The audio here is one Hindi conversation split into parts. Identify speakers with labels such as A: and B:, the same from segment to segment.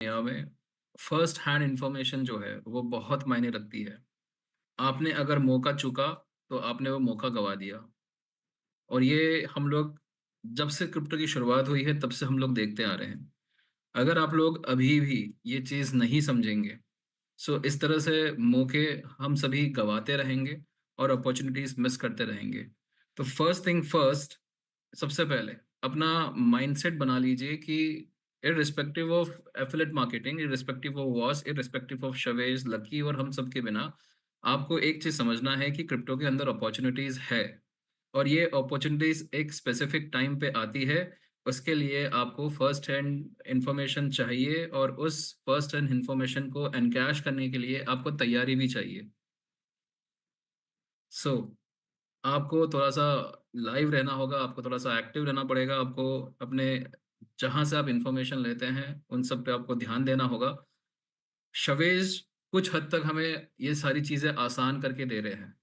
A: दुनिया में फर्स्ट हैंड इन्फॉर्मेशन जो है वो बहुत मायने रखती है। आपने अगर मौका चूका तो आपने वो मौका गवा दिया। और ये हम लोग जब से क्रिप्टो की शुरुआत हुई है तब से हम लोग देखते आ रहे हैं। अगर आप लोग अभी भी ये चीज़ नहीं समझेंगे, सो इस तरह से मौके हम सभी गवाते रहेंगे और अपॉर्चुनिटीज़ मिस करते रहेंगे। तो फर्स्ट थिंग फर्स्ट, सबसे पहले अपना माइंडसेट बना लीजिए कि irrespective of affiliate marketing, irrespective of Vos, irrespective of Shavez, Lucky और हम सब के बिना, आपको एक चीज़ समझना है कि क्रिप्टो के अंदर अपॉर्चुनिटीज़ है। और ये अपॉर्चुनिटीज़ एक स्पेसिफिक टाइम पे आती है। उसके लिए आपको फर्स्ट हैंड इन्फॉर्मेशन चाहिए और उस फर्स्ट हैंड इन्फॉर्मेशन को एनकैश करने के लिए आपको तैयारी भी चाहिए। सो आपको थोड़ा-सा लाइव रहना होगा, आपको थोड़ा-सा एक्टिव रहना पड़ेगा, आपको अपने जहाँ से आप इन्फॉर्मेशन लेते हैं, उन सब पे आपको ध्यान देना होगा। शवेज़ कुछ हद तक हमें ये सारी चीज़ें आसान करके दे रहे हैं,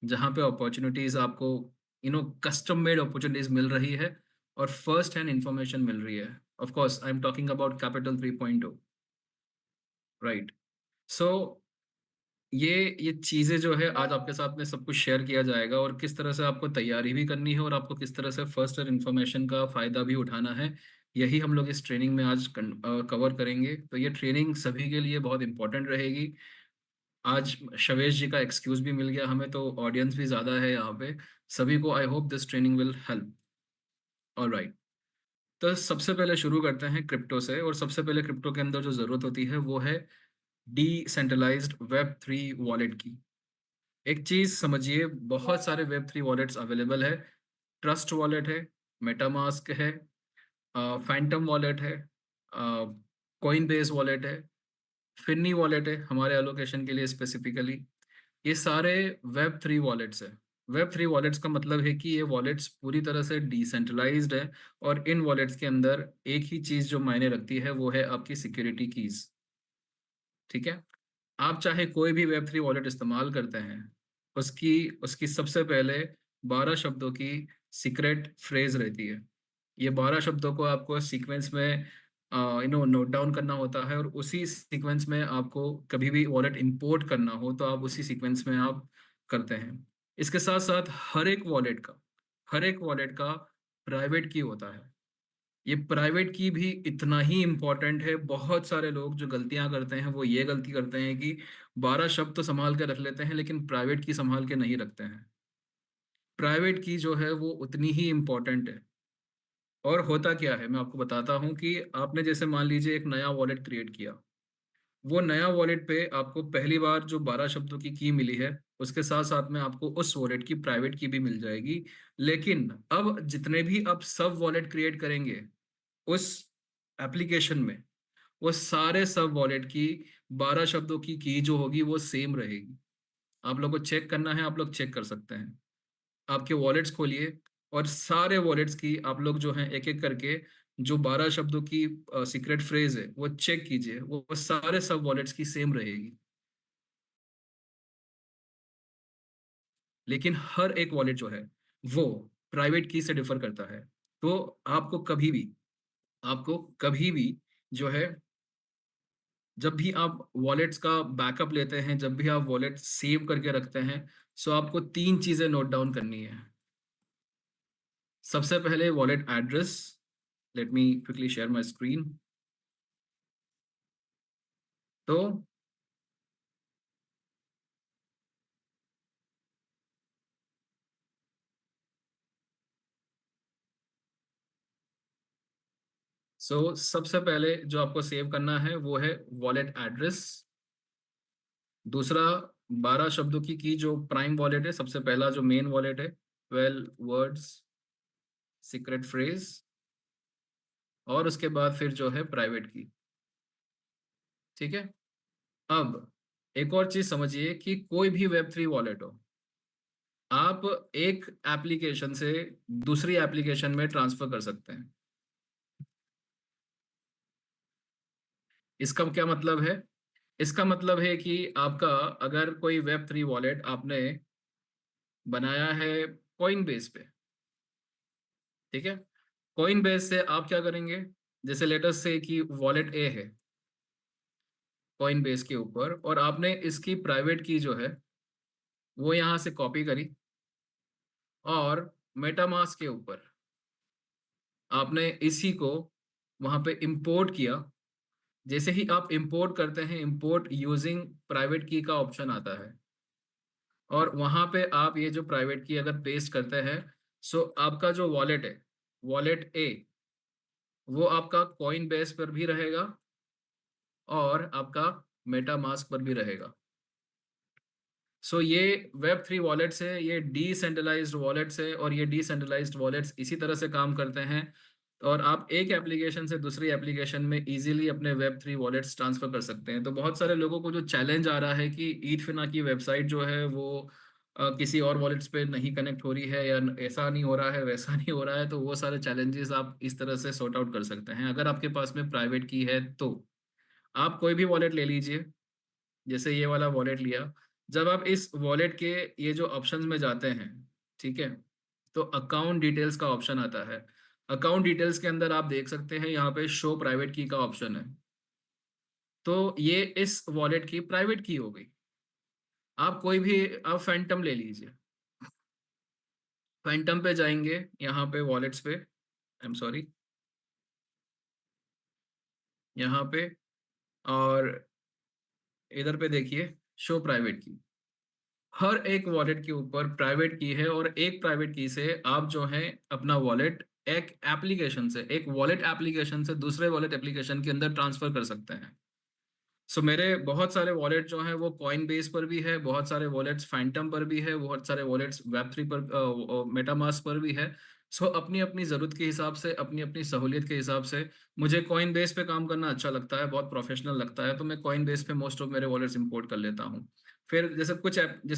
A: जहाँ पे अपॉर्च्युनिटीज़ आपको कस्टम मेड अपॉर्च्युनिटीज़ मिल रही है और फर्स्ट हैंड इन्फॉर्मेशन मिल रही है। Of course I am talking about capital 3.0, right? So ये चीज़ें जो है आज आपके साथ में सब कुछ शेयर किया जाएगा और किस तरह से आपको तैयारी भी करनी है और आपको किस तरह से फर्स्ट ईयर इन्फॉर्मेशन का फ़ायदा भी उठाना है, यही हम लोग इस ट्रेनिंग में आज कवर करेंगे। तो ये ट्रेनिंग सभी के लिए बहुत इम्पोर्टेंट रहेगी। आज शवेश जी का एक्सक्यूज़ भी मिल गया हमें, तो ऑडियंस भी ज़्यादा है यहाँ पे। सभी को I hope this training will help. Alright. तो सबसे पहले शुरू करते हैं क्रिप्टो से और सबसे पहले क्रिप्टो के अंदर जो ज़रूरत होती है वो है डिसेंट्रलाइज़्ड वेब 3 वॉलेट की। एक चीज़ समझिए, बहुत सारे वेब 3 वॉलेट्स अवेलेबल है। ट्रस्ट वॉलेट है, मेटामास्क है, फैंटम वॉलेट है, कॉइनबेस वॉलेट है, फिन्नी वॉलेट है हमारे एलोकेशन के लिए स्पेसिफिकली। ये सारे वेब 3 वॉलेट्स हैं। वेब 3 वॉलेट्स का मतलब है कि ये वॉलेट्स पूरी तरह से डिसेंट्रलाइज्ड है और इन वॉलेट्स के अंदर एक ही चीज़ जो मायने रखती है वो है आपकी सिक्योरिटी कीज़, ठीक है? आप चाहे कोई भी वेब 3 वॉलेट इस्तेमाल करते हैं, उसकी उसकी सबसे पहले 12 शब्दों की सीक्रेट फ्रेज़ रहती है। ये 12 शब्दों को आपको सीक्वेंस में नोट डाउन करना होता है और उसी सीक्वेंस में आपको कभी भी वॉलेट इंपोर्ट करना हो, तो आप उसी सीक्वेंस में आप करते हैं। इसके साथ-साथ हर एक वॉलेट का प्राइवेट की होता है। ये प्राइवेट की भी इतना ही इम्पोर्टेंट है। बहुत सारे लोग जो गलतियाँ करते हैं, वो ये गलती करते हैं कि 12 शब्द तो सँभाल के रख लेते हैं, लेकिन प्राइवेट की सँभाल के नहीं रखते हैं। प्राइवेट की जो है, वो उतनी ही इम्पोर्टेंट है। और होता क्या है, मैं आपको बताता हूँ कि आपने जैसे मान लीजिए एक नया वॉलेट क्रिएट किया। वो नया वॉलेट पे आपको पहली बार जो 12 शब्दों की मिली है, उसके साथ-साथ में आपको उस वॉलेट की प्राइवेट की भी मिल जाएगी। लेकिन अब जितने भी आप सब वॉलेट क्रिएट करेंगे, उस एप्लीकेशन में, वो सारे सब वॉलेट की 12 शब्दों की जो होगी वो सेम रहेगी। आप लोग को चेक करना है, आप लोग चेक कर सकते हैं। आपके वॉलेट्स खोलिए और सारे वॉलेट्स की आप लोग जो हैं एक-एक करके जो 12 शब्दों की सीक्रेट फ्रेज़ है, वो चेक कीजिए। वो सारे सब वॉलेट्स की सेम रहेगी। लेकिन हर एक वॉलेट जो है, वो प्राइवेट की से डिफ़र करता है। तो आपको कभी भी जो है, जब भी आप वॉलेट्स का बैकअप लेते हैं, जब भी आप वॉलेट सेव करके रखते हैं, सो आपको 3 चीज़ें नोट डाउन करनी है। सबसे पहले wallet address, let me quickly share my screen. तो सबसे पहले जो आपको सेव करना है वो है वॉलेट एड्रेस। दूसरा, 12 शब्दों की जो प्राइम वॉलेट है, सबसे पहला जो मेन वॉलेट है, 12 वर्ड्स सीक्रेट फ्रेज़ और उसके बाद फिर जो है प्राइवेट की, ठीक है? अब एक और चीज़ समझिए कि कोई भी वेब 3 वॉलेट हो, आप एक एप्लीकेशन से दूसरी एप्लीकेशन में ट्रांसफ़र कर सकते हैं। इसका क्या मतलब है? इसका मतलब है कि आपका अगर कोई वेब 3 वॉलेट आपने बनाया है कॉइनबेस पे, ठीक है? कॉइनबेस से आप क्या करेंगे? जैसे लेट अस से कि वॉलेट ए है, कॉइनबेस के ऊपर और आपने इसकी प्राइवेट की जो है, वो यहाँ से कॉपी करी और मेटामास्क के ऊपर आपने इसी को वहाँ पे इम्पोर्ट किया। जैसे ही आप इम्पोर्ट करते हैं, इम्पोर्ट यूजिंग प्राइवेट की का ऑप्शन आता है और वहाँ पे आप ये जो प्राइवेट की अगर पेस्ट करते हैं, सो आपका जो वॉलेट है, वॉलेट ए, वो आपका कॉइनबेस पर भी रहेगा और आपका मेटामास्क पर भी रहेगा। सो ये वेब थ्री वॉलेट्स है, ये डिसेंट्रलाइज्ड वॉलेट्स है और ये डिसेंट्रलाइज्ड वॉलेट्स इसी तरह से काम करते हैं और आप एक एप्लीकेशन से दूसरी एप्लीकेशन में इजीली अपने वेब थ्री वॉलेट्स ट्रांसफर कर सकते हैं। तो बहुत सारे लोगों को जो चैलेंज आ रहा है कि ईथफिना की वेबसाइट जो है वो किसी और वॉलेट्स पे नहीं कनेक्ट हो रही है या ऐसा नहीं हो रहा है, वैसा नहीं हो रहा है, तो वो सारे चैलेंजेस आप इस तरह से सॉर्ट आउट कर सकते हैं। अगर आपके पास में प्राइवेट की है तो आप कोई भी वॉलेट ले लीजिए, जैसे ये वाला वॉलेट लिया। जब आप इस वॉलेट के ये जो ऑप्शंस में जाते हैं, ठीक है? तो अकाउंट डिटेल्स का ऑप्शन आता है। अकाउंट डिटेल्स के अंदर आप देख सकते हैं यहाँ पे शो प्राइवेट की का ऑप्शन है। तो ये इस वॉलेट की प्राइवेट की हो गई। आप कोई भी आप फैंटम ले लीजिए। फैंटम पे जाएँगे यहाँ पे वॉलेट्स पे, आई एम सॉरी, यहाँ पे और इधर पे देखिए शो प्राइवेट की। हर एक वॉलेट के ऊपर प्राइवेट की है और एक प्राइवेट की से आप जो है अपना वॉलेट एक एप्लीकेशन से, एक वॉलेट एप्लीकेशन से दूसरे वॉलेट एप्लीकेशन के अंदर ट्रांसफर कर सकते हैं। सो मेरे बहुत सारे वॉलेट जो हैं वो कॉइनबेस पर भी है, बहुत सारे वॉलेट्स फैंटम पर भी है, बहुत सारे वॉलेट्स वेब3 पर मेटामास्क पर भी है। सो अपनी-अपनी ज़रूरत के हिसाब से, अपनी-अपनी सहूलियत के हिसाब से मुझे कॉइनबेस पे काम करना अच्छा लगता है, बहुत प्रोफेशनल लगता है, तो मैं कॉइनबेस पे मोस्ट ऑफ मेरे वॉलेट्स इंपोर्ट कर लेता हूँ। फिर जैसे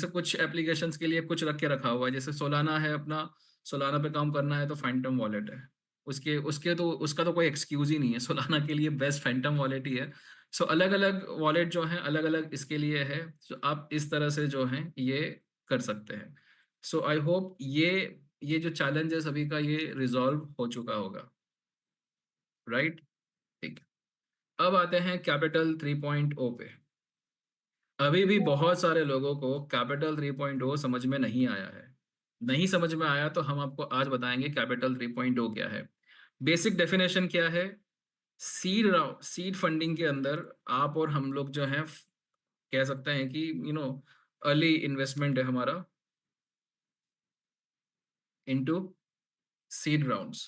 A: कुछ एप्लीकेशंस के लिए कुछ रख के रखा हुआ है, जैसे सोलाना है अपना, सोलाना पे काम करना है तो फैंटम वॉलेट है। उसके उसके तो उसका तो कोई एक्सक्यूज़ ही नहीं है, सोलाना के लिए बेस्ट फैंटम वॉलेट ही है। सो अलग-अलग वॉलेट जो हैं, अलग-अलग इसके लिए है। सो आप इस तरह से जो हैं, ये कर सकते हैं। सो आई होप ये जो चैलेंज है सभी का ये रिज़ॉल्व हो चुका होगा, राइट? ठीक है। अब आते हैं कैपिटल 3.0 पे। अभी भी बहुत सारे लोगों को कैपिटल 3.0 समझ में नहीं आया है। नहीं समझ में आया तो हम आपको आज बताएँगे कैपिटल 3.0 क्या है। बेसिक डेफिनिशन क्या है? सीड फंडिंग के अंदर आप और हम लोग जो हैं कह सकते हैं कि अर्ली इन्वेस्टमेंट है हमारा इनटू सीड राउंड्स।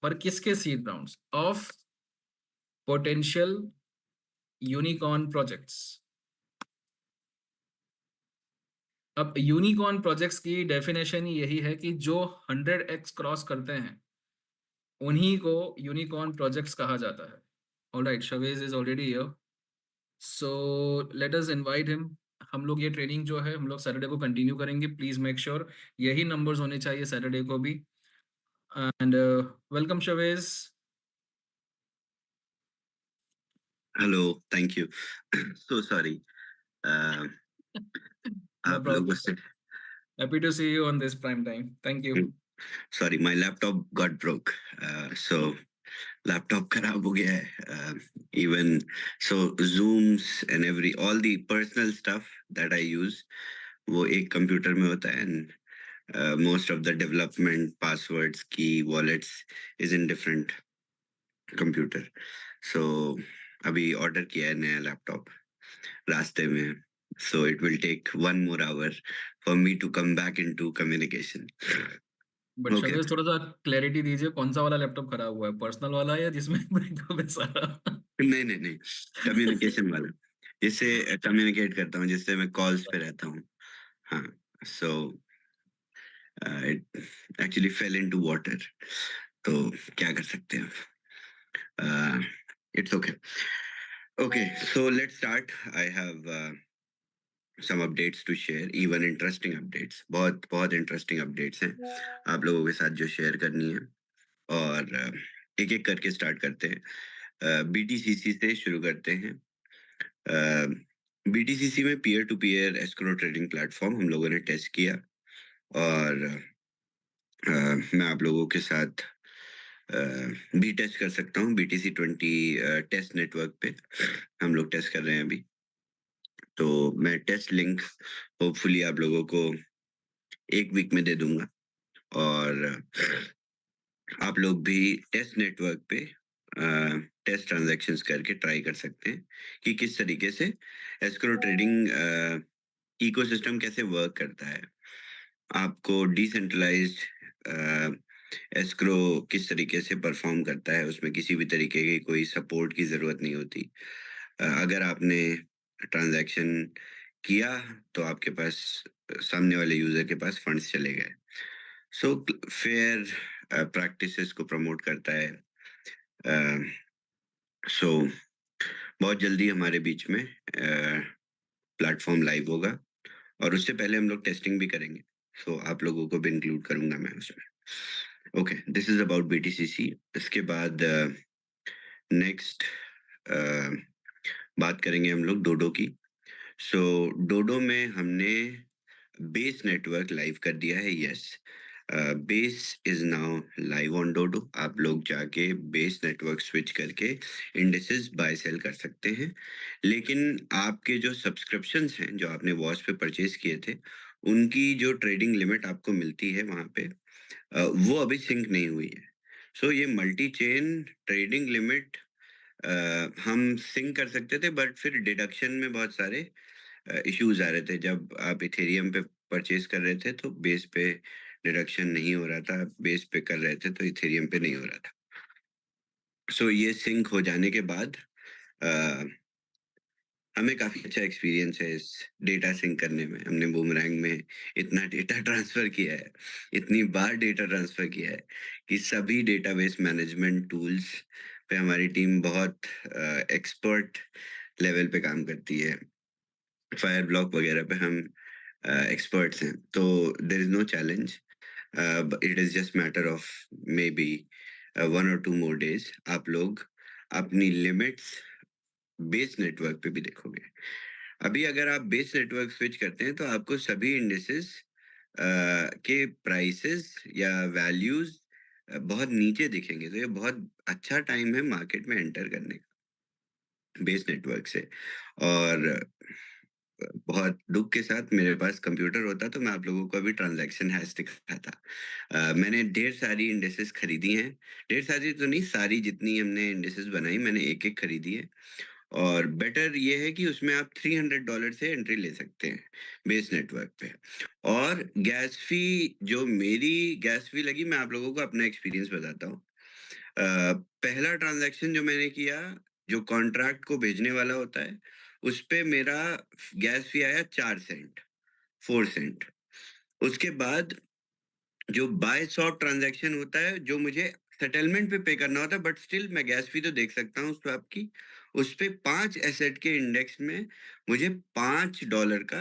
A: पर किसके seed rounds? Of potential unicorn projects. अब यूनिकॉर्न प्रोजेक्ट्स की डेफिनेशन ही यही है कि जो 100x क्रॉस करते हैं, उन्हीं को यूनिकॉर्न प्रोजेक्ट्स कहा जाता है। Alright, Shavez is already here, so let us invite him. हम लोग ये ट्रेनिंग जो है हम लोग सैटरडे को कंटिन्यू करेंगे। प्लीज मेक श्योर यही नंबर्स होने चाहिए सैटरडे को भी। And welcome Shavez.
B: Hello, thank you. So sorry. Uh,
A: No
B: आप लोगों
A: problem.
B: से
A: Happy to see you on this prime time. Thank you.
B: Sorry, my laptop got broke. So laptop खराब हो गया है। Even so zooms and every all the personal stuff that I use वो एक कंप्यूटर में होता है, and most of the development passwords की wallets is in different computer. So अभी ऑर्डर किया है नया लैपटॉप रास्ते में, so it will take one more hour for me to come back into communication.
A: But
B: Okay.
A: शवेज थोड़ा सा क्लैरिटी दीजिए कौन सा वाला लैपटॉप खराब हुआ है, पर्सनल वाला या जिसमें ब्रेकअप है सारा?
B: नहीं नहीं नहीं, कम्युनिकेशन वाला, जिससे कम्युनिकेट करता हूँ, जिससे मैं कॉल्स पे रहता हूँ। हाँ, so it actually fell into water, तो क्या कर सकते हैं? It's okay. Okay, so let's start. I have some updates to share, even interesting updates. बहुत बहुत interesting updates हैं आप लोगों के साथ जो शेयर करनी है। और एक एक करके स्टार्ट करते हैं। बीटीसीसी से शुरू करते हैं। बीटीसीसी में peer to peer escrow trading platform हम लोगों ने टेस्ट किया, और मैं आप लोगों के साथ भी टेस्ट कर सकता हूँ। BTC20 टेस्ट नेटवर्क पे हम लोग टेस्ट कर रहे हैं अभी। तो मैं टेस्ट लिंक होपफुली आप लोगों को 1 वीक में दे दूँगा, और आप लोग भी टेस्ट नेटवर्क पे टेस्ट ट्रांज़ैक्शंस करके ट्राई कर सकते हैं कि किस तरीके से एस्क्रो ट्रेडिंग इकोसिस्टम कैसे वर्क करता है। आपको डिसेंट्रलाइज्ड अ, एस्क्रो किस तरीके से परफ़ॉर्म करता है, उसमें किसी भी तरीके की कोई सपोर्ट की ज़रूरत नहीं होती। अगर आपने ट्रांज़ैक्शन किया तो आपके पास सामने वाले यूज़र के पास फंड्स चले गए। सो फेयर प्रैक्टिसेस को प्रमोट करता है। अ, सो बहुत जल्दी हमारे बीच में प्लेटफ़ॉर्म लाइव होगा, और उससे पहले हम लोग टेस्टिंग भी करेंगे। सो आप लोगों को भी इंक्लूड करूँगा मैं उसमें। Okay, this is about BTCC। इसके बाद नेक्स्ट बात करेंगे हम लोग डोडो की। सो डोडो में हमने बेस नेटवर्क लाइव कर दिया है। Yes, base is now live on Dodo. आप लोग जाके बेस नेटवर्क स्विच करके इंडिसेस बाय सेल कर सकते हैं, लेकिन आपके जो सब्सक्रिप्शंस हैं जो आपने वॉच पे परचेज किए थे, उनकी जो ट्रेडिंग लिमिट आपको मिलती है वहाँ पे, वो अभी सिंक नहीं हुई है। सो ये मल्टी चेन ट्रेडिंग लिमिट हम सिंक कर सकते थे, बट फिर डिडक्शन में बहुत सारे इश्यूज आ रहे थे। जब आप इथेरियम पे परचेज कर रहे थे तो बेस पे डिडक्शन नहीं हो रहा था, बेस पे कर रहे थे तो इथेरियम पे नहीं हो रहा था। सो ये सिंक हो जाने के बाद अ, हमें काफ़ी अच्छा एक्सपीरियंस है इस डेटा सिंक करने में। हमने बूमरैंग में इतना डेटा ट्रांसफ़र किया है, इतनी बार डेटा ट्रांसफ़र किया है कि सभी डेटाबेस मैनेजमेंट टूल्स पे हमारी टीम बहुत एक्सपर्ट लेवल पे काम करती है। फायर ब्लॉक वगैरह पे हम एक्सपर्ट्स हैं, तो there is no challenge. It is just matter of maybe 1 और 2 मोर डेज़। आप लोग अपनी लिमिट्स बेस नेटवर्क पे भी देखोगे। अभी अगर आप बेस नेटवर्क स्विच करते हैं तो आपको सभी इंडिसेस के प्राइसेस या वैल्यूज बहुत नीचे दिखेंगे। तो ये बहुत अच्छा टाइम है मार्केट में एंटर करने का बेस नेटवर्क से। और बहुत दुख के साथ मेरे पास कंप्यूटर होता तो मैं आप लोगों को अभी ट्रांजैक्शन हैश दिखाता। मैंने ढेर सारी इंडेसेस खरीदी हैं। ढेर सारी तो नहीं, सारी जितनी हमने इंडेसेस बनाई मैंने एक एक खरीदी है। और बेटर ये है कि उसमें आप $300 से एंट्री ले सकते हैं बेस नेटवर्क पे। और गैस फी, जो मेरी गैस फी लगी, मैं आप लोगों को अपना एक्सपीरियंस बताता हूँ। पहला ट्रांजैक्शन जो मैंने किया, जो कॉन्ट्रैक्ट को भेजने वाला होता है, उस पे मेरा गैस फी आया 4 सेंट, 4 सेंट। उसके बाद जो बाय शॉर्ट ट्रांजैक्शन होता है, जो मुझे सेटलमेंट पे पे करना होता है, बट स्टिल मैं गैस फी तो देख सकता हूँ उस पे आपकी। उस पे 5 एसेट के इंडेक्स में मुझे $5 का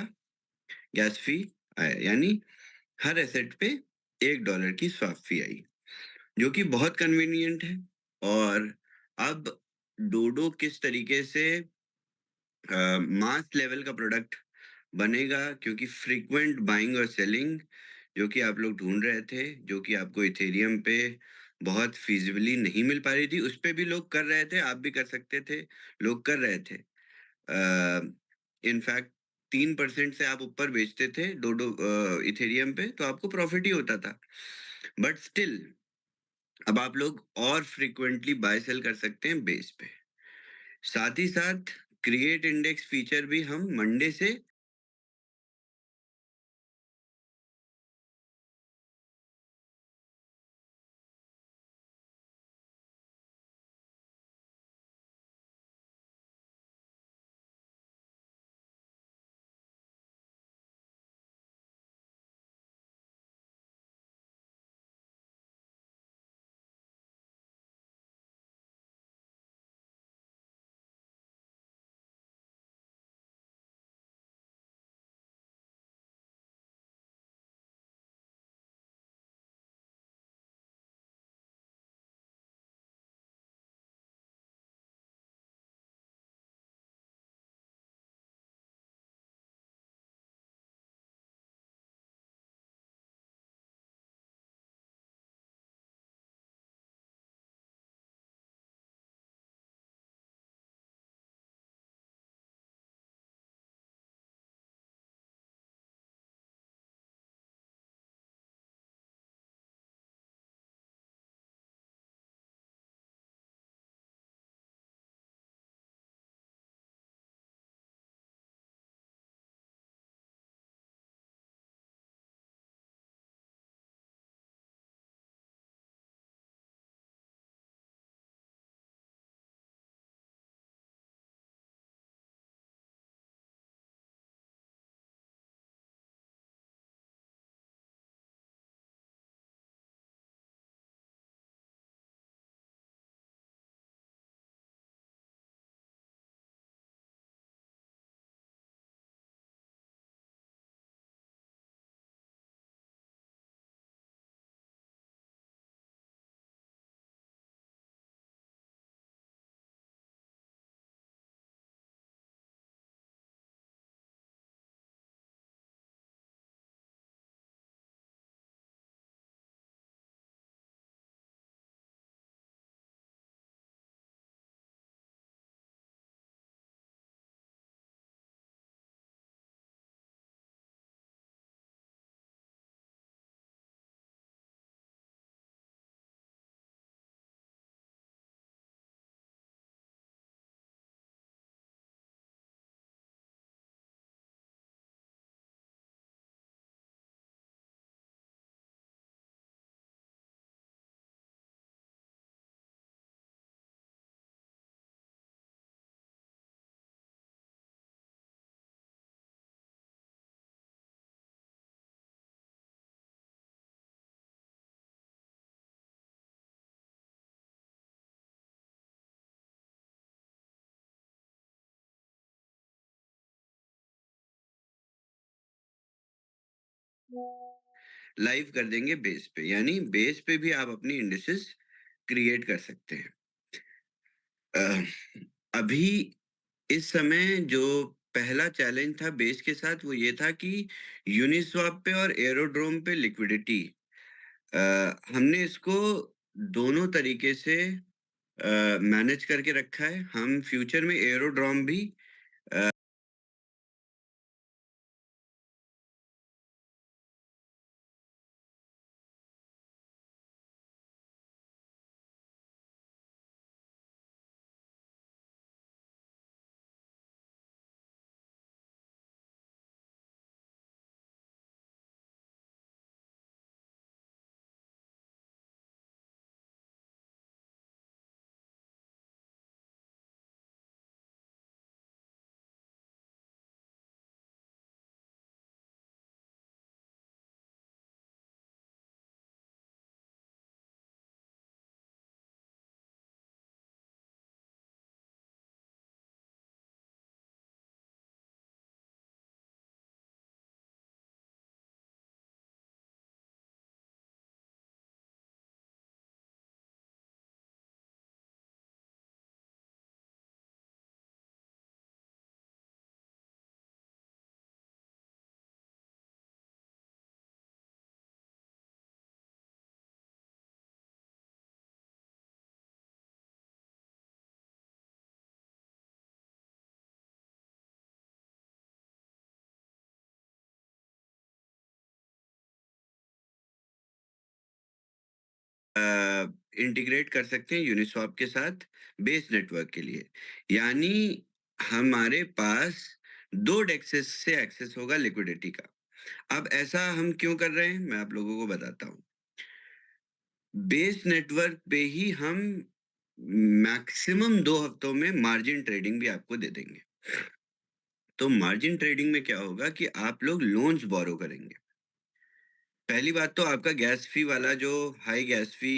B: गैस फी आया, यानी हर एसेट पे $1 की स्वैप फी आई, जो कि बहुत कन्वीनियंट है। और अब डोडो किस तरीके से मास लेवल का प्रोडक्ट बनेगा, क्योंकि फ्रीक्वेंट बाइंग और सेलिंग जो कि आप लोग ढूंढ रहे थे, जो कि आपको इथेरियम पे बहुत फिजिबली नहीं मिल पा रही थी, उस पे भी लोग कर रहे थे। आप भी कर सकते थे, लोग कर रहे थे। इनफैक्ट 3% से आप ऊपर बेचते थे डोडो इथेरियम पे तो आपको प्रॉफिट ही होता था। बट स्टिल अब आप लोग और फ्रीक्वेंटली बाय सेल कर सकते हैं बेस पे। साथ ही साथ क्रिएट इंडेक्स फीचर भी हम मंडे से लाइव कर देंगे बेस पे, यानी बेस पे भी आप अपनी इंडिसेस क्रिएट कर सकते हैं। अ, अभी इस समय जो पहला चैलेंज था बेस के साथ वो ये था कि यूनिस्वैप पे और एयरोड्रोम पे लिक्विडिटी, अ, हमने इसको दोनों तरीके से मैनेज करके रखा है। हम फ्यूचर में एयरोड्रोम भी इंटीग्रेट कर सकते हैं यूनिस्वैप के साथ बेस नेटवर्क के लिए। यानी हमारे पास 2 डेक्सेस से एक्सेस होगा लिक्विडिटी का। अब ऐसा हम क्यों कर रहे हैं, मैं आप लोगों को बताता हूँ। बेस नेटवर्क पे ही हम मैक्सिमम 2 हफ्तों में मार्जिन ट्रेडिंग भी आपको दे देंगे। तो मार्जिन ट्रेडिंग में क्या होगा कि आप लोग लोन्स बोरो करेंगे। पहली बात तो आपका गैस फी वाला जो हाई गैस फी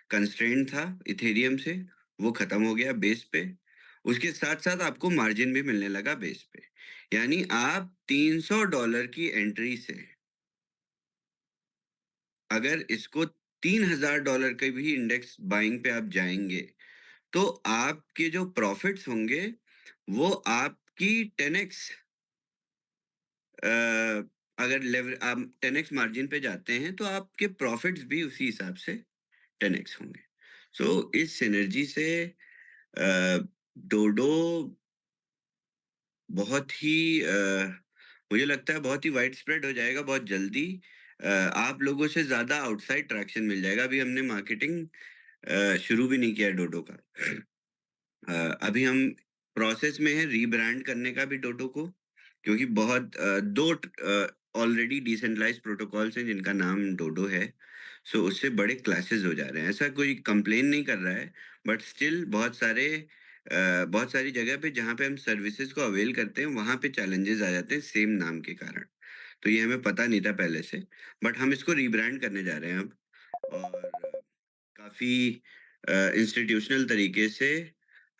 B: कंस्ट्रेंट था इथेरियम से, वो खत्म हो गया बेस पे। उसके साथ-साथ आपको मार्जिन भी मिलने लगा बेस पे। यानी आप $300 की एंट्री से अगर इसको $3000 के भी इंडेक्स बाइंग पे आप जाएँगे, तो आपके जो प्रॉफिट्स होंगे, वो आपकी 10x, अ, अगर आप 10x मार्जिन पे जाते हैं, तो आपके प्रॉफिट्स भी उसी हिसाब से 10x होंगे। सो इस सिनर्जी से डोडो बहुत ही मुझे लगता है बहुत ही वाइड स्प्रेड हो जाएगा बहुत जल्दी। आप लोगों से ज़्यादा आउटसाइड ट्रैक्शन मिल जाएगा। अभी हमने मार्केटिंग शुरू भी नहीं किया है डोडो का। अभी हम प्रोसेस में है रीब्रांड करने का भी डोडो को, क्योंकि बहुत 2 ऑलरेडी डिसेंट्रलाइज्ड प्रोटोकॉल्स हैं जिनका नाम डोडो है। सो उससे बड़े क्लैशेज़ हो जा रहे हैं। ऐसा कोई कंप्लेन नहीं कर रहा है, बट स्टिल बहुत सारी जगह पे जहाँ पे हम सर्विसेज़ को अवेल करते हैं, वहाँ पे चैलेंजेज़ आ जाते हैं सेम नाम के कारण। तो ये हमें पता नहीं था पहले से, बट हम इसको रीब्रांड करने जा रहे हैं अब। और काफ़ी इंस्टीट्यूशनल तरीके से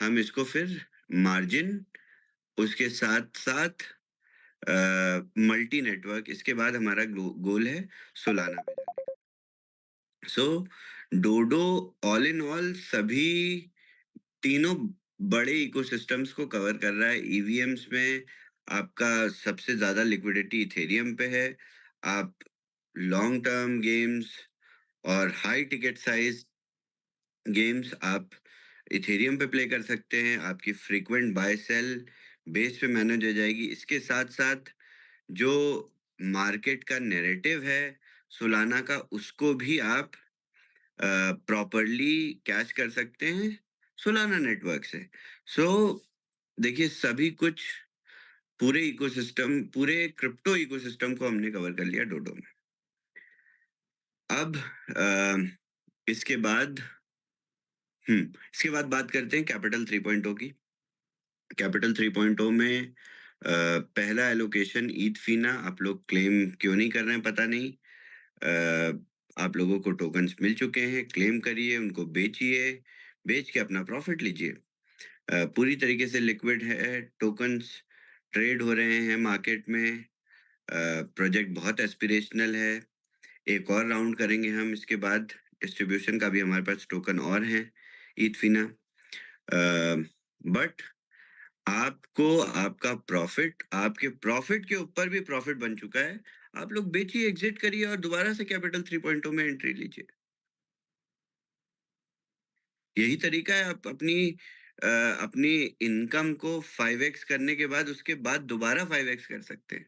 B: हम इसको फिर मार्जिन, उसके साथ-साथ मल्टी नेटवर्क, इसके बाद हमारा गोल है सोलाना पे जाने का। सो डोडो ऑल इन ऑल सभी तीनों बड़े इकोसिस्टम्स को कवर कर रहा है। ईवीएम्स में आपका सबसे ज़्यादा लिक्विडिटी इथेरियम पे है। आप लॉन्ग टर्म गेम्स और हाई टिकट साइज़ गेम्स आप इथेरियम पे प्ले कर सकते हैं। आपकी फ्रीक्वेंट बाय सेल बेस पे मैनेज हो जाएगी। इसके साथ-साथ जो मार्केट का नैरेटिव है सोलाना का, उसको भी आप प्रॉपर्ली कैच कर सकते हैं सोलाना नेटवर्क से। सो देखिए सभी कुछ पूरे क्रिप्टो इकोसिस्टम को हमने कवर कर लिया डोडो में। अब इसके बाद इसके बाद बात करते हैं कैपिटल 3.0 की। कैपिटल 3.0 में पहला एलोकेशन ईथ फीना आप लोग क्लेम क्यों नहीं कर रहे हैं पता नहीं। आप लोगों को टोकन्स मिल चुके हैं, क्लेम करिए, उनको बेचिए, बेच के अपना प्रॉफिट लीजिए। पूरी तरीके से लिक्विड है, टोकन्स ट्रेड हो रहे हैं मार्केट में। प्रोजेक्ट बहुत एस्पिरेशनल है। एक और राउंड करेंगे हम इसके बाद, डिस्ट्रीब्यूशन का भी हमारे पास टोकन और हैं, ईथफिना। बट आपको आपका प्रॉफिट, आपके प्रॉफिट के ऊपर भी प्रॉफिट बन चुका है। आप लोग बेचिए, एग्जिट करिए और दोबारा से कैपिटल 3.0 में एंट्री लीजिए। यही तरीका है, आप अपनी इनकम को 5x करने के बाद उसके बाद दोबारा 5x कर सकते हैं,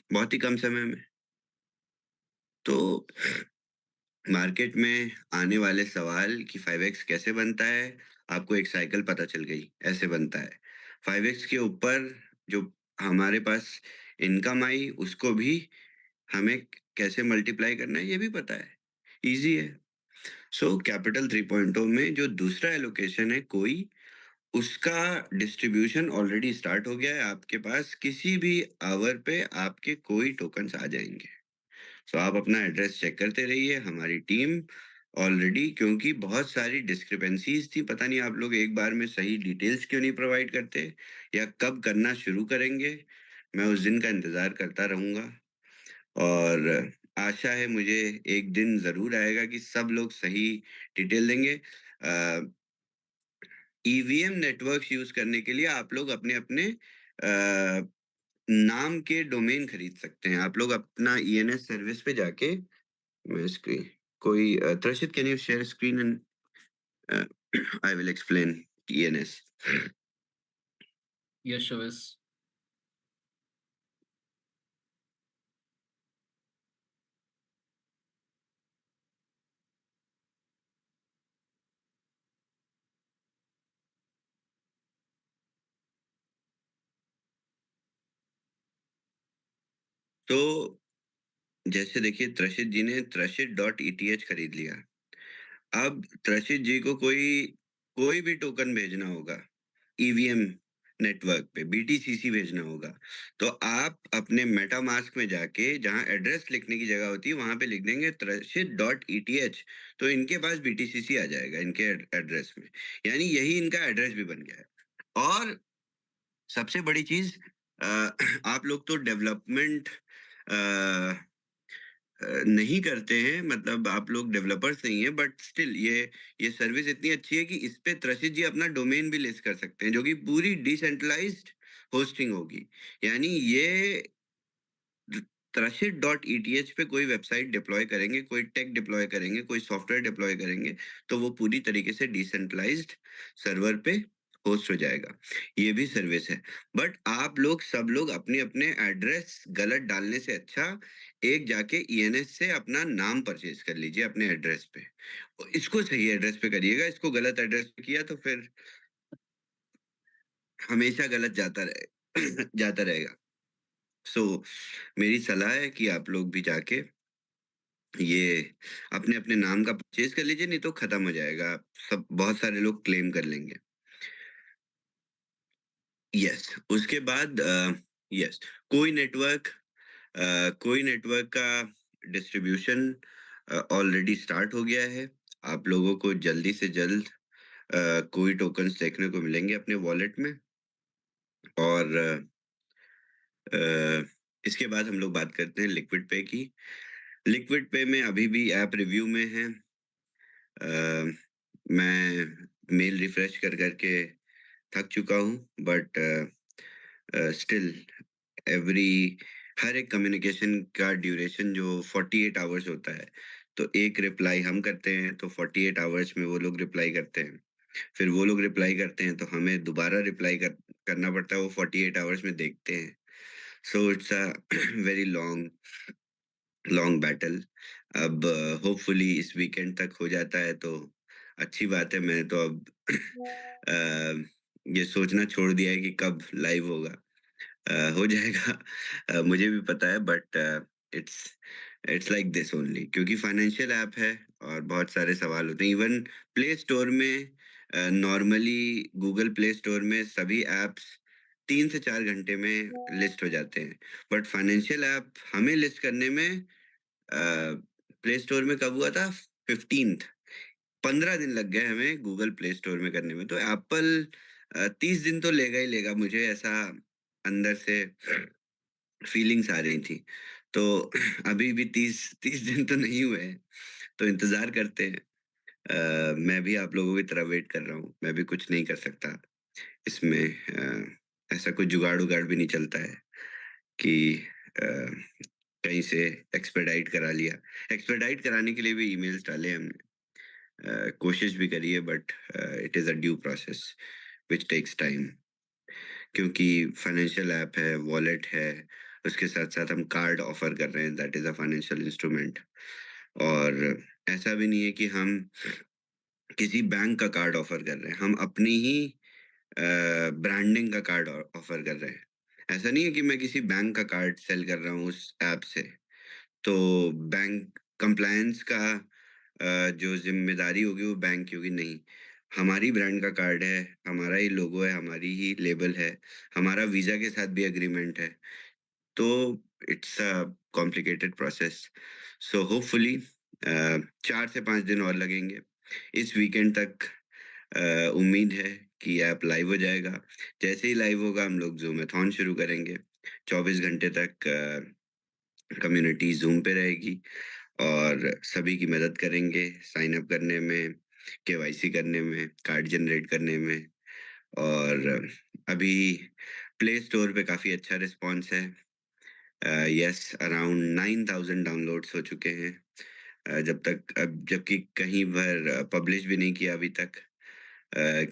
B: बहुत ही कम समय में। तो मार्केट में आने वाले सवाल कि 5x कैसे बनता है, आपको एक साइकिल पता चल गई, ऐसे बनता है। 5x के ऊपर जो हमारे पास इनकम आई, उसको भी हमें कैसे मल्टीप्लाई करना है, ये भी पता है, ईज़ी है। सो कैपिटल 3.0 में जो दूसरा एलोकेशन है कोई, उसका डिस्ट्रीब्यूशन ऑलरेडी स्टार्ट हो गया है। आपके पास किसी भी आवर पे आपके कोई टोकन्स आ जाएँगे। सो आप अपना एड्रेस चेक करते रहिए। हमारी टीम ऑलरेडी, क्योंकि बहुत सारी डिस्क्रिपेंसीज थी, पता नहीं आप लोग एक बार में सही डिटेल्स क्यों नहीं प्रोवाइड करते या कब करना शुरू करेंगे। मैं उस दिन का इंतज़ार करता रहूँगा और आशा है मुझे एक दिन ज़रूर आएगा कि सब लोग सही डिटेल देंगे। ईवीएम नेटवर्क्स यूज़ करने के लिए आप लोग अपने-अपने नाम के डोमेन खरीद सकते हैं। आप लोग अपना ईएनएस सर्विस पे जाके, मैं स्क्रीन, कोई Trashit, can you share screen and uh, I will explain ENS.
A: Yes शवेस।
B: तो जैसे देखिए, Trashit जी ने Trashit.eth खरीद लिया। अब Trashit जी को कोई कोई भी टोकन भेजना होगा ईवीएम नेटवर्क पे, बीटीसीसी भेजना होगा, तो आप अपने मेटामास्क में जाके जहाँ एड्रेस लिखने की जगह होती है वहां पे लिख देंगे Trashit.eth, तो इनके पास बीटीसीसी आ जाएगा इनके एड्रेस में। यानी यही इनका एड्रेस भी बन गया है। और सबसे बड़ी चीज, आप लोग तो डेवलपमेंट नहीं करते हैं, मतलब आप लोग डेवलपर्स नहीं है, बट स्टिल ये सर्विस इतनी अच्छी है कि इस पे Trashit जी अपना डोमेन भी लिस्ट कर सकते हैं, जो कि पूरी डिसेंट्रलाइज्ड होस्टिंग होगी। यानी ये Trashit.eth पे कोई वेबसाइट डिप्लॉय करेंगे, कोई टेक डिप्लॉय करेंगे, कोई सॉफ्टवेयर डिप्लॉय करेंगे, तो वो पूरी तरीके से डिसेंट्रलाइज्ड सर्वर पे होस्ट हो जाएगा। ये भी सर्विस है। बट आप लोग सब लोग अपने अपने एड्रेस गलत डालने से अच्छा, एक जाके ईएनएस से अपना नाम परचेज कर लीजिए अपने एड्रेस पे। इसको सही एड्रेस पे करिएगा, इसको गलत एड्रेस पे किया तो फिर हमेशा गलत जाता रहे जाता रहेगा। सो मेरी सलाह है कि आप लोग भी जाके ये अपने-अपने नाम का परचेज़ कर लीजिए, नहीं तो खत्म हो जाएगा। सब बहुत सारे लोग क्लेम कर लेंगे। यस, उसके बाद यस, कोई नेटवर्क कोई नेटवर्क का डिस्ट्रीब्यूशन ऑलरेडी स्टार्ट हो गया है। आप लोगों को जल्दी से जल्द कोई टोकन्स देखने को मिलेंगे अपने वॉलेट में। और अ, इसके बाद हम लोग बात करते हैं लिक्विड पे की। लिक्विड पे में अभी भी ऐप रिव्यू में है। अ, मैं मेल रिफ्रेश कर के थक चुका हूँ, बट स्टिल एवरी हर एक कम्युनिकेशन का ड्यूरेशन जो 48 आवर्स होता है, तो एक रिप्लाई हम करते हैं तो 48 आवर्स में वो लोग रिप्लाई करते हैं, फिर वो लोग रिप्लाई करते हैं तो हमें दोबारा करना पड़ता है, वो 48 आवर्स में देखते हैं। So it's a very long long battle. अब होपफुली इस वीकेंड तक हो जाता है तो अच्छी बात है। मैंने तो अब ये सोचना छोड़ दिया है कि कब लाइव होगा। हो जाएगा। मुझे भी पता है, but it's it's like this only, क्योंकि फाइनेंशियल ऐप है और बहुत सारे सवाल होते हैं। इवन प्ले स्टोर में, नॉर्मली गूगल प्ले स्टोर में सभी ऐप्स 3 से 4 घंटे में लिस्ट हो जाते हैं, बट फाइनेंशियल ऐप हमें लिस्ट करने में प्ले स्टोर में कब हुआ था, 15th, 15 दिन लग गए हमें गूगल प्ले स्टोर में करने में। तो एप्पल 30 दिन तो लेगा ही लेगा, मुझे ऐसा अंदर से फीलिंग्स आ रही थी। तो अभी भी 30 दिन तो नहीं हुए हैं, तो इंतज़ार करते हैं। मैं भी आप लोगों की तरह वेट कर रहा हूँ, मैं भी कुछ नहीं कर सकता इसमें। ऐसा कोई जुगाड़-उगाड़ भी नहीं चलता है कि अ, कहीं से एक्सपेडाइट करा लिया। एक्सपेडाइट कराने के लिए भी ईमेल्स डाले हमने, कोशिश भी करी है, but it is a due process which takes time, क्योंकि फाइनेंशियल ऐप है, वॉलेट है, उसके साथ-साथ हम कार्ड ऑफ़र कर रहे हैं, that is a financial instrument. और ऐसा भी नहीं है कि हम किसी बैंक का कार्ड ऑफ़र कर रहे हैं, हम अपनी ही ब्रांडिंग का कार्ड ऑफ़र कर रहे हैं। ऐसा नहीं है कि मैं किसी बैंक का कार्ड सेल कर रहा हूँ उस ऐप से। तो बैंक कंप्लायंस का जो ज़िम्मेदारी होगी वो बैंक की होगी, नहीं। हमारी ब्रांड का कार्ड है, हमारा ही लोगो है, हमारी ही लेबल है, हमारा वीज़ा के साथ भी एग्रीमेंट है। तो it's a complicated process. So hopefully 4 से 5 दिन और लगेंगे। इस वीकेंड तक उम्मीद है कि ऐप लाइव हो जाएगा। जैसे ही लाइव होगा हम लोग ज़ूमाथॉन शुरू करेंगे। 24 घंटे तक कम्युनिटी ज़ूम पे रहेगी और सभी की मदद करेंगे साइन अप करने में, केवाईसी करने में, कार्ड जनरेट करने में। और अभी प्ले स्टोर पे काफ़ी अच्छा रिस्पॉन्स है। यस, अराउंड 9,000 डाउनलोड्स हो चुके हैं। जब तक अब जबकि कहीं पर पब्लिश भी नहीं किया अभी तक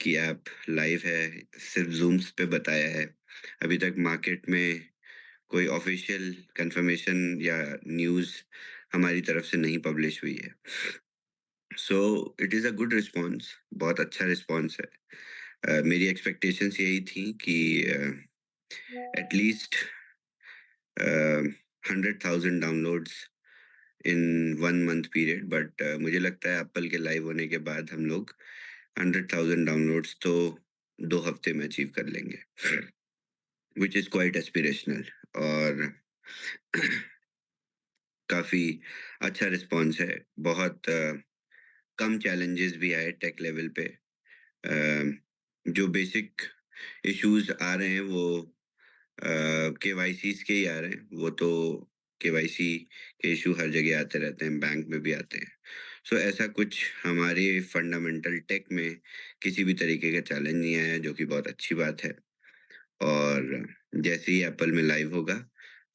B: कि ऐप लाइव है, सिर्फ ज़ूम्स पे बताया है। अभी तक मार्केट में कोई ऑफ़िशियल कन्फर्मेशन या न्यूज़ हमारी तरफ से नहीं पब्लिश हुई है। So it is a good response, बहुत अच्छा रिस्पॉन्स है। मेरी एक्सपेक्टेशंस यही थी कि at least 100,000 downloads in 1 month period, but मुझे लगता है एप्पल के लाइव होने के बाद हम लोग 100,000 डाउनलोड्स तो 2 हफ्ते में अचीव कर लेंगे, व्हिच इज़ क्वाइट एस्पिरेशनल। और काफ़ी अच्छा रिस्पॉन्स है। बहुत कम चैलेंजेस भी आए टेक लेवल पे। अ, जो बेसिक इश्यूज़ आ रहे हैं वो केवाईसीज़ के ही आ रहे हैं। वो तो केवाईसी के इश्यू हर जगह आते रहते हैं, बैंक में भी आते हैं। सो ऐसा कुछ हमारे फंडामेंटल टेक में किसी भी तरीके का चैलेंज नहीं आया, जो कि बहुत अच्छी बात है। और जैसे ही एप्पल में लाइव होगा,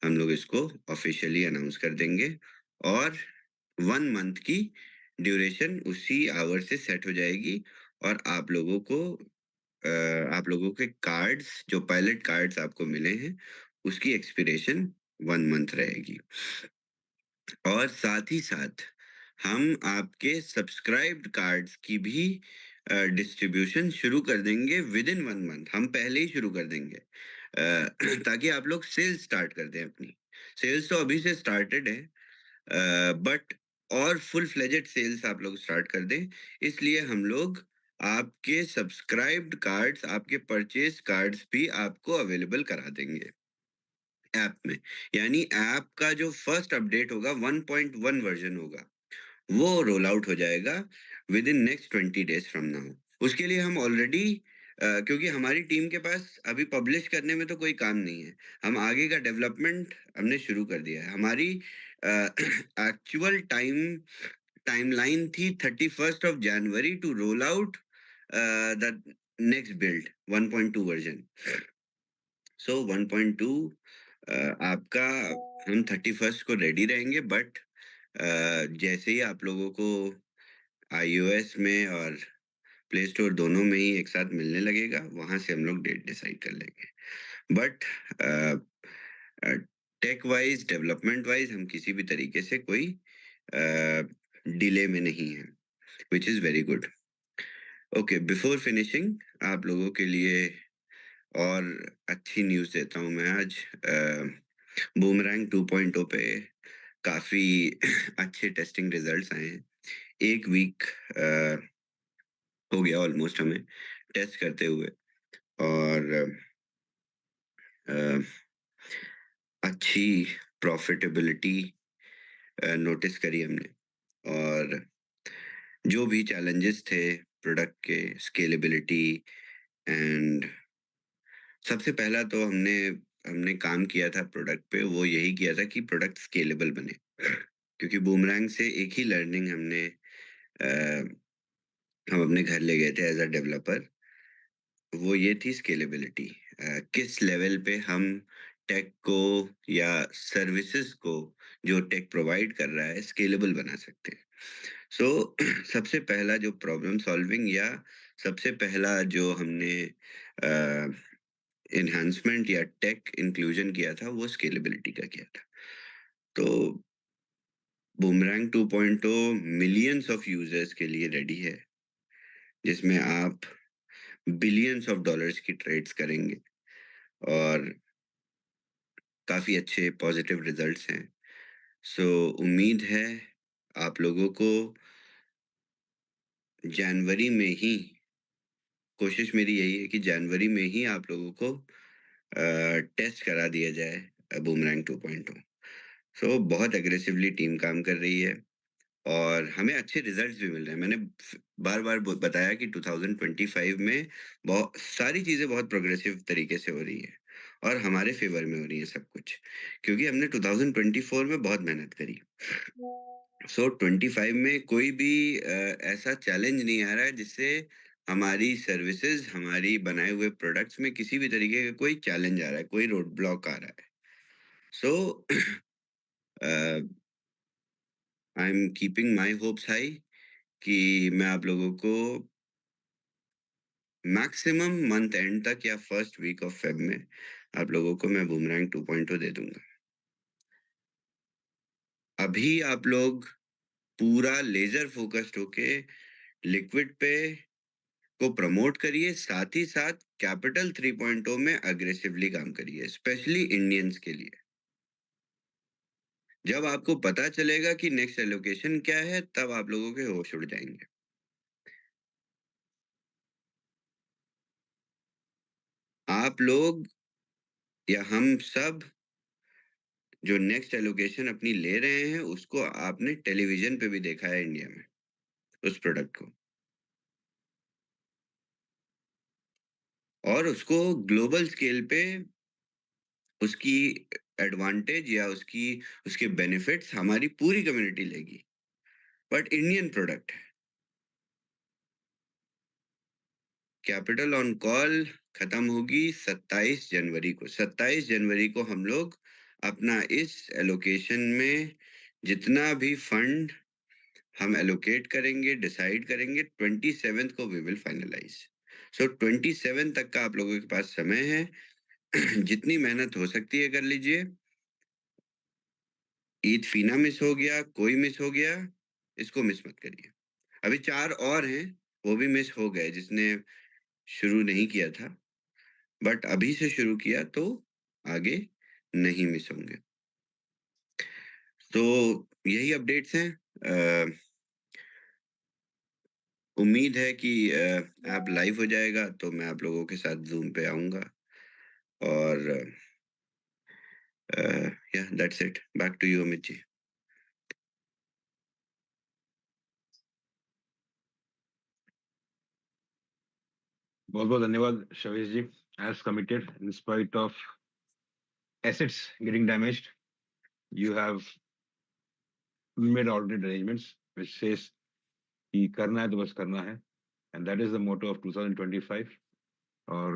B: हम लोग इसको ऑफ़िशियली अनाउंस कर देंगे और 1 मंथ की ड्यूरेशन उसी आवर से सेट हो जाएगी और अ, आप लोगों के कार्ड्स, जो पायलट कार्ड्स आपको मिले हैं, उसकी एक्सपिरेशन 1 मंथ रहेगी। और साथ ही साथ हम आपके सब्सक्राइब्ड कार्ड्स की भी डिस्ट्रीब्यूशन शुरू कर देंगे विदिन 1 मंथ। हम पहले ही शुरू कर देंगे ताकि आप लोग सेल्स स्टार्ट कर दें अपनी। सेल्स तो अभी से स्टार्टेड है, बट और फुल फ्लेजेड सेल्स आप लोग स्टार्ट कर दें। इसलिए हम लोग आपके सब्सक्राइब्ड कार्ड्स, आपके परचेज कार्ड्स भी आपको अवेलेबल करा देंगे ऐप में। यानी ऐप का जो फर्स्ट अपडेट होगा, 1.1 वर्जन होगा, वो रोल आउट हो जाएगा with in next 20 days from now. उसके लिए हम ऑलरेडी क्योंकि हमारी टीम के पास अभी पब्लिश करने में तो कोई काम नहीं है, हम आगे का डेवलपमेंट हमने शुरू कर दिया है। हमारी एक्चुअल टाइमलाइन थी 31st of January to roll out the next build 1.2 version. So 1.2 आपका, हम 31st को रेडी रहेंगे, बट जैसे ही आप लोगों को आईओएस में और प्ले स्टोर दोनों में ही एक साथ मिलने लगेगा, वहाँ से हम लोग डेट डिसाइड कर लेंगे। But tech wise, development wise हम किसी भी तरीके से कोई डिले में नहीं है, which is very good. Okay, before finishing आप लोगों के लिए और अच्छी न्यूज़ देता हूँ मैं आज। बूमरैंग 2.0 पे काफ़ी अच्छे टेस्टिंग रिजल्ट्स आए हैं। 1 वीक हो गया ऑलमोस्ट हमें टेस्ट करते हुए। और अ, अच्छी प्रॉफिटेबिलिटी नोटिस करी हमने। और जो भी चैलेंजेस थे प्रोडक्ट के, स्केलेबिलिटी एंड सबसे पहला तो हमने हमने काम किया था प्रोडक्ट पे, वो यही किया था कि प्रोडक्ट स्केलेबल बने। क्योंकि बूमरैंग से एक ही लर्निंग हम अपने घर ले गए थे एज़ अ डेवलपर, वो ये थी स्केलेबिलिटी। किस लेवल पे हम टेक को या सर्विसेज को, जो टेक प्रोवाइड कर रहा है, स्केलेबल बना सकते हैं। सो सबसे पहला जो प्रॉब्लम सॉल्विंग या सबसे पहला जो हमने एनहांसमेंट या टेक इंक्लूजन किया था, वो स्केलेबिलिटी का किया था। तो बूमरैंग 2.0 मिलियंस ऑफ यूजर्स के लिए रेडी है, जिसमें आप बिलियंस ऑफ डॉलर्स की ट्रेड्स करेंगे और काफ़ी अच्छे पॉजिटिव रिजल्ट्स हैं। सो उम्मीद है आप लोगों को जनवरी में ही, कोशिश मेरी यही है कि जनवरी में ही आप लोगों को टेस्ट करा दिया जाए बूमरैंग 2.0। सो बहुत एग्रेसिवली टीम काम कर रही है और हमें अच्छे रिजल्ट्स भी मिल रहे हैं। मैंने बार-बार बताया कि 2025 में बहुत सारी चीज़ें बहुत प्रोग्रेसिव तरीके से हो रही है और हमारे फ़ेवर में हो रही है सब कुछ, क्योंकि हमने 2024 में बहुत मेहनत करी। सो 25 में कोई भी ऐसा चैलेंज नहीं आ रहा है जिससे हमारी सर्विसेज़, हमारी बनाए हुए प्रोडक्ट्स में किसी भी तरीके का कोई चैलेंज आ रहा है, कोई रोड ब्लॉक आ रहा है। So uh, I am keeping my hopes high कि मैं आप लोगों को मैक्सिमम मंथ एंड तक या फर्स्ट वीक ऑफ फेब में आप लोगों को मैं बूमरैंग 2.0 दे दूंगा। अभी आप लोग पूरा लेजर फोकस्ड होके लिक्विड पे को प्रमोट करिए, साथ ही साथ कैपिटल 3.0 में अग्रेसिवली काम करिए, स्पेशली इंडियंस के लिए। जब आपको पता चलेगा कि नेक्स्ट एलोकेशन क्या है, तब आप लोगों के होश उड़ जाएंगे। आप लोग या हम सब जो नेक्स्ट एलोकेशन अपनी ले रहे हैं, उसको आपने टेलीविजन पे भी देखा है इंडिया में, उस प्रोडक्ट को, और उसको ग्लोबल स्केल पे उसकी एडवांटेज या उसके बेनिफिट्स हमारी पूरी कम्युनिटी लेगी। बट इंडियन प्रोडक्ट है। कैपिटल ऑन कॉल खत्म होगी 27 जनवरी को। 27 जनवरी को हम लोग अपना इस एलोकेशन में जितना भी फंड हम एलोकेट करेंगे, डिसाइड करेंगे, 27th को वी विल फाइनलाइज। सो 27 तक का आप लोगों के पास समय है। जितनी मेहनत हो सकती है कर लीजिए। ईद फीना मिस हो गया, कोई मिस हो गया, इसको मिस मत करिए। अभी 4 और हैं, वो भी मिस हो गए जिसने शुरू नहीं किया था, बट अभी से शुरू किया तो आगे नहीं मिस होंगे। तो यही अपडेट्स हैं। उम्मीद है कि ऐप लाइव हो जाएगा तो मैं आप लोगों के साथ ज़ूम पे आऊँगा और या that's it. Back to you Amit ji.
C: बहुत बहुत धन्यवाद शवेश जी। As committed, in spite of assets getting damaged, you have made alternate arrangements, which says कि करना है तो बस करना है, and that is the motto of 2025. और